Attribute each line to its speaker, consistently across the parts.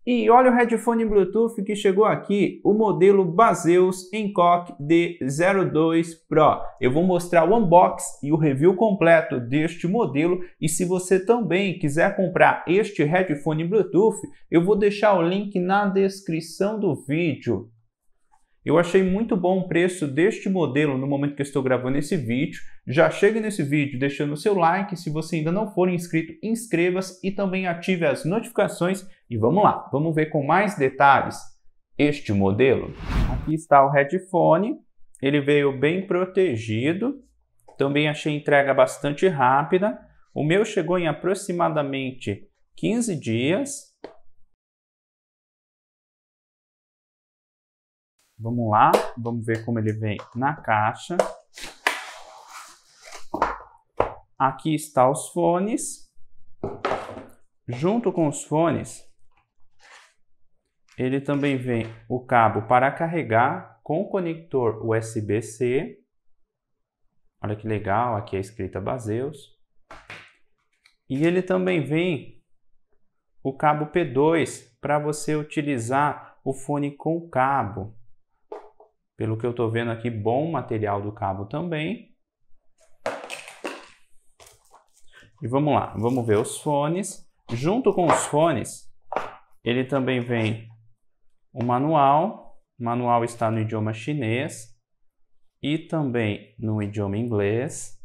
Speaker 1: E olha o headphone Bluetooth que chegou aqui, o modelo Baseus Hancock D02 Pro. Eu vou mostrar o unboxing e o review completo deste modelo, e se você também quiser comprar este headphone Bluetooth, eu vou deixar o link na descrição do vídeo. Eu achei muito bom o preço deste modelo no momento que eu estou gravando esse vídeo. Já chega nesse vídeo deixando o seu like. Se você ainda não for inscrito, inscreva-se e também ative as notificações. E vamos lá, vamos ver com mais detalhes este modelo. Aqui está o headphone, ele veio bem protegido. Também achei a entrega bastante rápida. O meu chegou em aproximadamente 15 dias. Vamos lá, vamos ver como ele vem na caixa. Aqui estão os fones. Junto com os fones, ele também vem o cabo para carregar com conector USB-C. Olha que legal, aqui a escrita Baseus. E ele também vem o cabo P2 para você utilizar o fone com cabo. Pelo que eu estou vendo aqui, bom material do cabo também. E vamos lá, vamos ver os fones. Junto com os fones, ele também vem o manual. O manual está no idioma chinês e também no idioma inglês.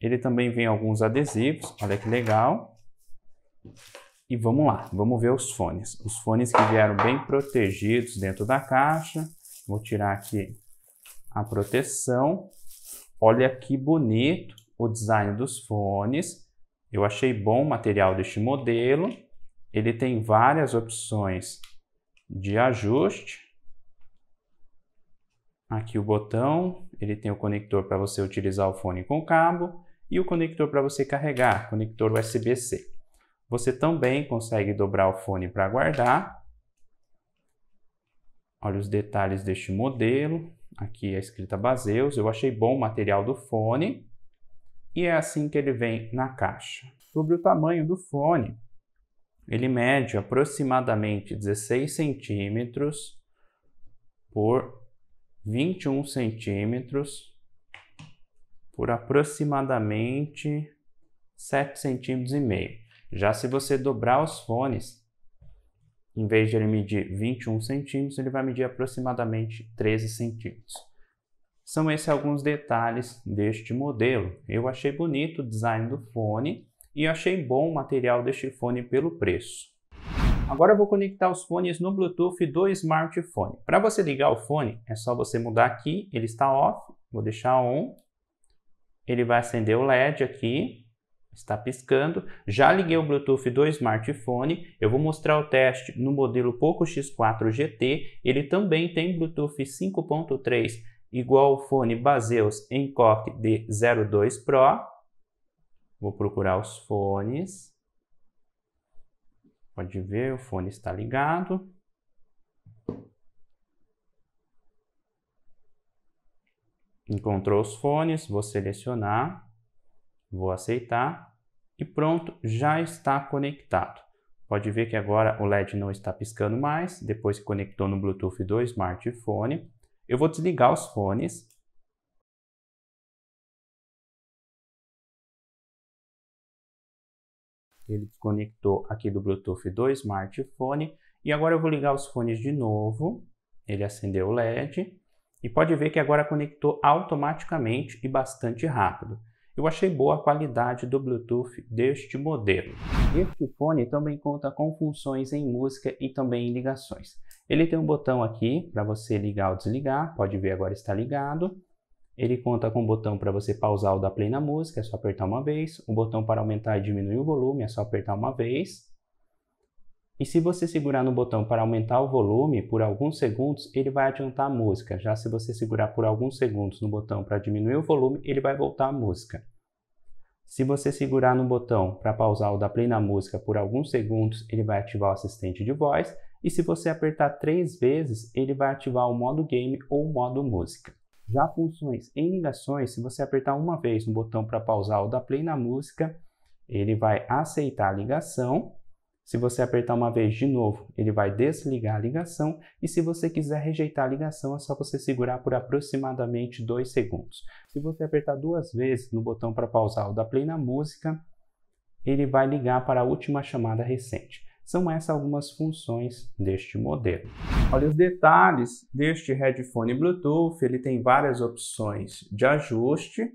Speaker 1: Ele também vem alguns adesivos, olha que legal. E vamos lá, vamos ver os fones. Os fones que vieram bem protegidos dentro da caixa. Vou tirar aqui a proteção. Olha que bonito o design dos fones. Eu achei bom o material deste modelo. Ele tem várias opções de ajuste. Aqui o botão. Ele tem o conector para você utilizar o fone com cabo e o conector para você carregar, conector USB-C. Você também consegue dobrar o fone para guardar. Olha os detalhes deste modelo. Aqui a escrita Baseus. Eu achei bom o material do fone. E é assim que ele vem na caixa. Sobre o tamanho do fone, ele mede aproximadamente 16 centímetros por 21 centímetros por aproximadamente 7,5 centímetros. Já se você dobrar os fones, em vez de ele medir 21 centímetros, ele vai medir aproximadamente 13 centímetros. São esses alguns detalhes deste modelo. Eu achei bonito o design do fone e achei bom o material deste fone pelo preço. Agora eu vou conectar os fones no Bluetooth do smartphone. Para você ligar o fone, é só você mudar aqui, ele está off, vou deixar on. Ele vai acender o LED aqui. Está piscando. Já liguei o Bluetooth do smartphone. Eu vou mostrar o teste no modelo Poco X4 GT. Ele também tem Bluetooth 5.3, igual o fone Baseus Hancock D02 Pro. Vou procurar os fones. Pode ver, o fone está ligado. Encontrou os fones, vou selecionar. Vou aceitar e pronto, já está conectado. Pode ver que agora o LED não está piscando mais, depois que conectou no Bluetooth do smartphone. Eu vou desligar os fones. Ele desconectou aqui do Bluetooth do smartphone e agora eu vou ligar os fones de novo. Ele acendeu o LED e pode ver que agora conectou automaticamente e bastante rápido. Eu achei boa a qualidade do Bluetooth deste modelo. Este fone também conta com funções em música e também em ligações. Ele tem um botão aqui para você ligar ou desligar, pode ver agora está ligado. Ele conta com um botão para você pausar ou dar play na música, é só apertar uma vez. Um botão para aumentar e diminuir o volume, é só apertar uma vez. E se você segurar no botão para aumentar o volume por alguns segundos, ele vai adiantar a música. Já se você segurar por alguns segundos no botão para diminuir o volume, ele vai voltar a música. Se você segurar no botão para pausar ou dar play na música por alguns segundos, ele vai ativar o assistente de voz. E se você apertar 3 vezes, ele vai ativar o modo game ou o modo música. Já funções em ligações, se você apertar uma vez no botão para pausar ou dar play na música, ele vai aceitar a ligação. Se você apertar uma vez de novo, ele vai desligar a ligação e se você quiser rejeitar a ligação, é só você segurar por aproximadamente 2 segundos. Se você apertar 2 vezes no botão para pausar ou dar play na música, ele vai ligar para a última chamada recente. São essas algumas funções deste modelo. Olha os detalhes deste headphone Bluetooth, ele tem várias opções de ajuste.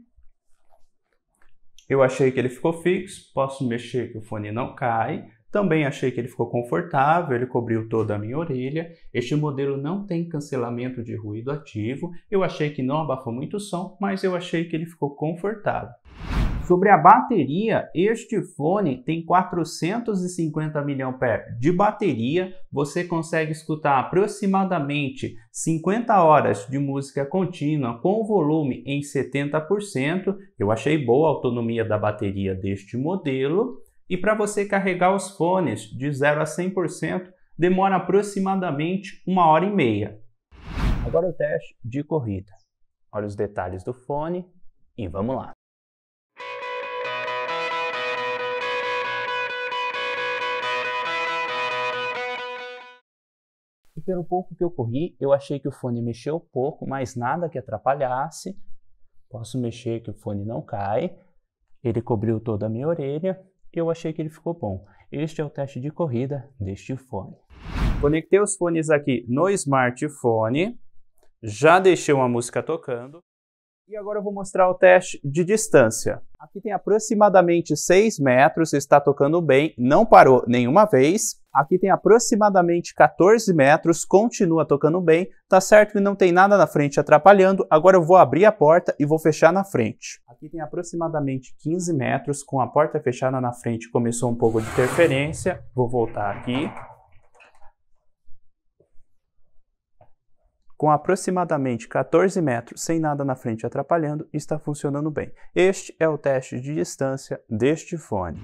Speaker 1: Eu achei que ele ficou fixo, posso mexer que o fone não cai. Também achei que ele ficou confortável, ele cobriu toda a minha orelha. Este modelo não tem cancelamento de ruído ativo. Eu achei que não abafou muito o som, mas eu achei que ele ficou confortável. Sobre a bateria, este fone tem 450 mAh de bateria. Você consegue escutar aproximadamente 50 horas de música contínua com o volume em 70%. Eu achei boa a autonomia da bateria deste modelo. E para você carregar os fones de 0 a 100%, demora aproximadamente 1h30. Agora o teste de corrida. Olha os detalhes do fone e vamos lá. E pelo pouco que eu corri, eu achei que o fone mexeu pouco, mas nada que atrapalhasse. Posso mexer que o fone não cai. Ele cobriu toda a minha orelha. Eu achei que ele ficou bom. Este é o teste de corrida deste fone. Conectei os fones aqui no smartphone. Já deixei uma música tocando. E agora eu vou mostrar o teste de distância. Aqui tem aproximadamente 6 metros, está tocando bem, não parou nenhuma vez. Aqui tem aproximadamente 14 metros, continua tocando bem. Tá certo que não tem nada na frente atrapalhando. Agora eu vou abrir a porta e vou fechar na frente. Aqui tem aproximadamente 15 metros, com a porta fechada na frente começou um pouco de interferência. Vou voltar aqui. Com aproximadamente 14 metros, sem nada na frente atrapalhando, está funcionando bem. Este é o teste de distância deste fone.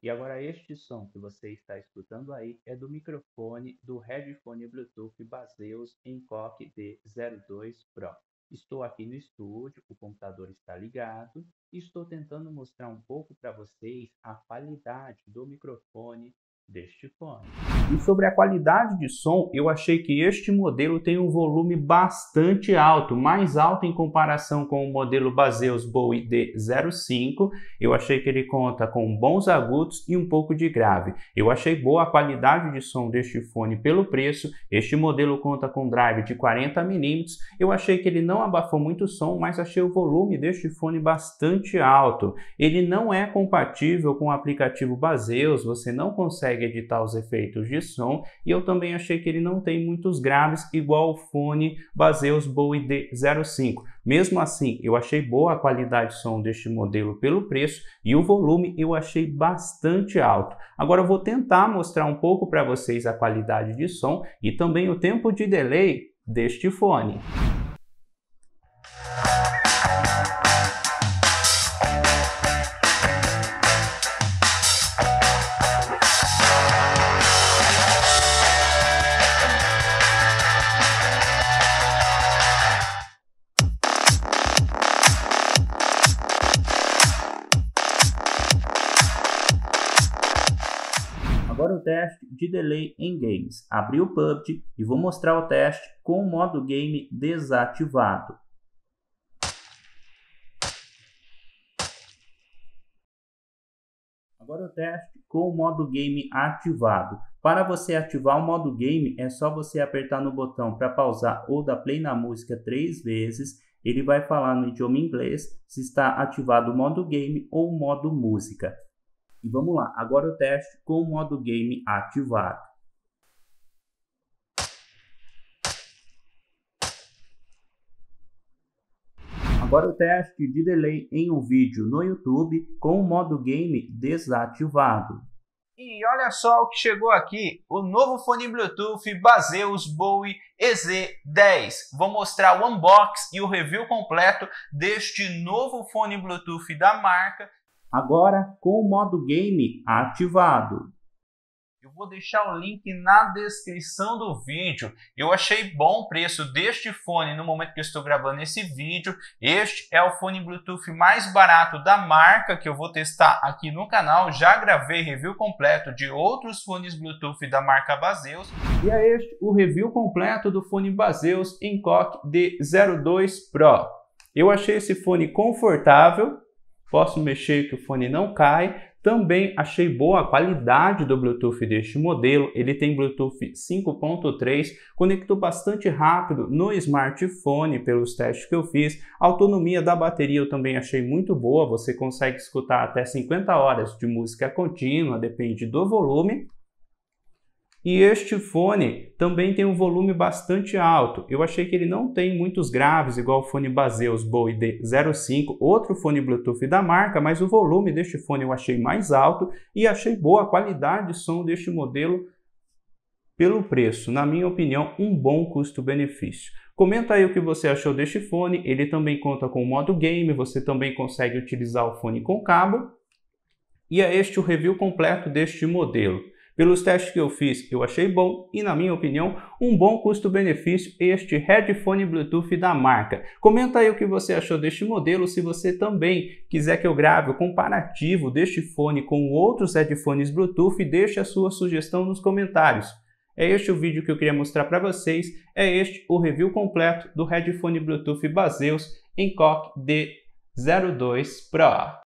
Speaker 1: E agora este som que você está escutando aí é do microfone do headphone Bluetooth Baseus Encoque D02 Pro. Estou aqui no estúdio, o computador está ligado e estou tentando mostrar um pouco para vocês a qualidade do microfone deste fone. E sobre a qualidade de som, eu achei que este modelo tem um volume bastante alto, mais alto em comparação com o modelo Baseus Bowie D05. Eu achei que ele conta com bons agudos e um pouco de grave. Eu achei boa a qualidade de som deste fone pelo preço. Este modelo conta com drive de 40 mm. Eu achei que ele não abafou muito o som, mas achei o volume deste fone bastante alto. Ele não é compatível com o aplicativo Baseus, você não consegue editar os efeitos de som, e eu também achei que ele não tem muitos graves igual o fone Baseus Bowie D05. Mesmo assim, eu achei boa a qualidade de som deste modelo pelo preço e o volume eu achei bastante alto. Agora eu vou tentar mostrar um pouco para vocês a qualidade de som e também o tempo de delay deste fone. Agora o teste de delay em games. Abri o PUBG e vou mostrar o teste com o modo game desativado. Agora o teste com o modo game ativado. Para você ativar o modo game, é só você apertar no botão para pausar ou dar play na música 3 vezes. Ele vai falar no idioma inglês se está ativado o modo game ou o modo música. E vamos lá, agora o teste com o modo game ativado. Agora o teste de delay em um vídeo no YouTube com o modo game desativado. E olha só o que chegou aqui, o novo fone Bluetooth Baseus Bowie EZ10. Vou mostrar o unboxing e o review completo deste novo fone Bluetooth da marca. Agora com o modo game ativado. Eu vou deixar o link na descrição do vídeo. Eu achei bom o preço deste fone no momento que eu estou gravando esse vídeo. Este é o fone Bluetooth mais barato da marca que eu vou testar aqui no canal. Já gravei review completo de outros fones Bluetooth da marca Baseus. E é este o review completo do fone Baseus Hancock D02 Pro. Eu achei esse fone confortável, posso mexer que o fone não cai. Também achei boa a qualidade do Bluetooth deste modelo. Ele tem Bluetooth 5.3, conectou bastante rápido no smartphone pelos testes que eu fiz. A autonomia da bateria eu também achei muito boa, você consegue escutar até 50 horas de música contínua, depende do volume. E este fone também tem um volume bastante alto. Eu achei que ele não tem muitos graves, igual o fone Baseus Bowie D05, outro fone Bluetooth da marca, mas o volume deste fone eu achei mais alto e achei boa a qualidade de som deste modelo pelo preço. Na minha opinião, um bom custo-benefício. Comenta aí o que você achou deste fone. Ele também conta com o modo game, você também consegue utilizar o fone com cabo. E é este o review completo deste modelo. Pelos testes que eu fiz, eu achei bom e, na minha opinião, um bom custo-benefício este headphone Bluetooth da marca. Comenta aí o que você achou deste modelo, se você também quiser que eu grave o comparativo deste fone com outros headphones Bluetooth, deixe a sua sugestão nos comentários. É este o vídeo que eu queria mostrar para vocês, é este o review completo do headphone Bluetooth Baseus Hancock D02 Pro.